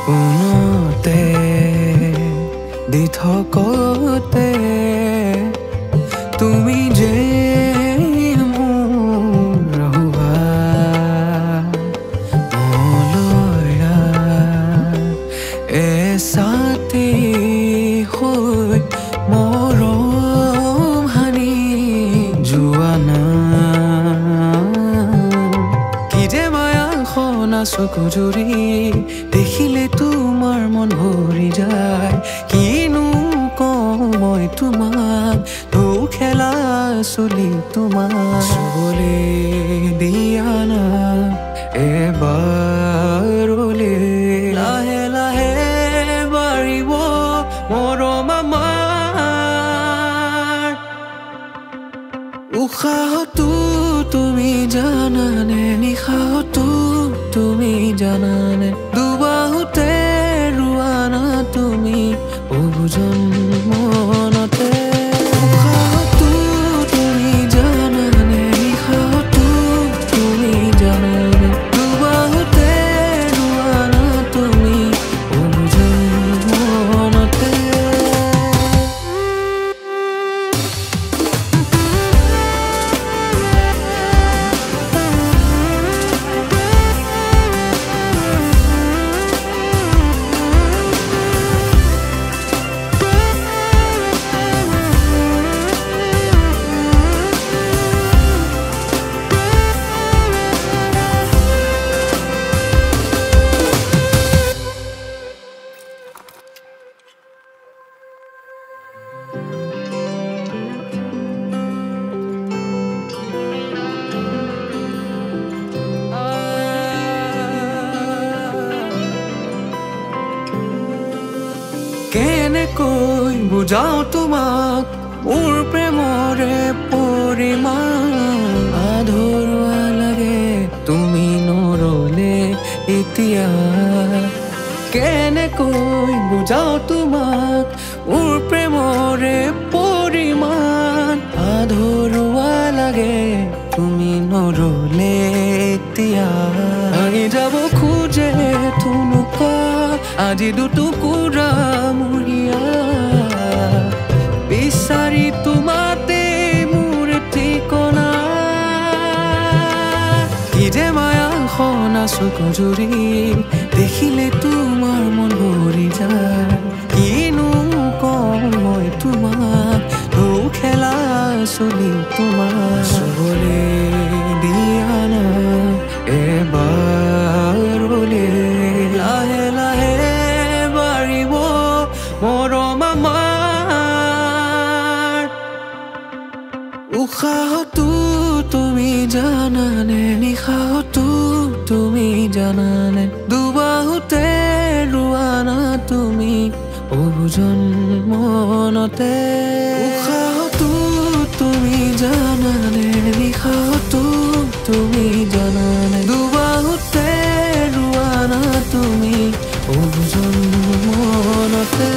কোনতে দি থকতে তুমি যে মোৰ ৰহুৱা মলয়া এচাতি হৈ মৰম হানি যোৱা না কি যে মায়া খনা চকু জুৰি দেখিলে তোমাৰ মন ভৰি যায় কিনো কওঁ মই তোমাক ঢৌ খেলা চলি তোমাক চুবলে দিয়া না এবাৰলে লাহে লাহে বাঢ়িব মৰম আমাৰ উশাহতো তুমি জানানে নিশাহতো তুমি জানানে দুবাহুতে ৰোৱা না তুমি বহুজন মনতে উশাহতো তুমি জানানে নিশাহতো তুমি জানানে দুবাহুতে ৰোৱা না তুমি বহুজন মনতে কেনেকৈ বুজাও তোমাক মোৰ প্ৰেমৰে পৰিমাণ আধৰুৱা লাগে তুমি নৰলে এতিয়া কেনেকৈ বুজাও তোমাক মোৰ প্ৰেমৰে পৰিমাণ আধৰুৱা লাগে তুমি নৰলে এতিয়া ভাঙি যাব খোজে থুনুকা আজি দুটুকুৰা মুৰিয়া বিচাৰি তোমাতে মোৰ ঠিকনা কি যে মায়া খনা চকু জুৰি দেখিলে তোমাৰ মন ভৰি যায় কিনো কওঁ মই তোমাক ঢৌ খেলা চলি তোমাক চুবলে দিয়া না এবাৰলে লাহে লাহে বাঢ়িব মৰম আমাৰ উশাহতো তুমি জানানে নিশাহতো তুমি জানানে দুবাহুতে ৰোৱা না তুমি বহুজন মনতে উশাহতো তুমি জানানে নিশাহতো তুমি জানানে দুবাহুতে ৰোৱা না তুমি বহুজন মনতে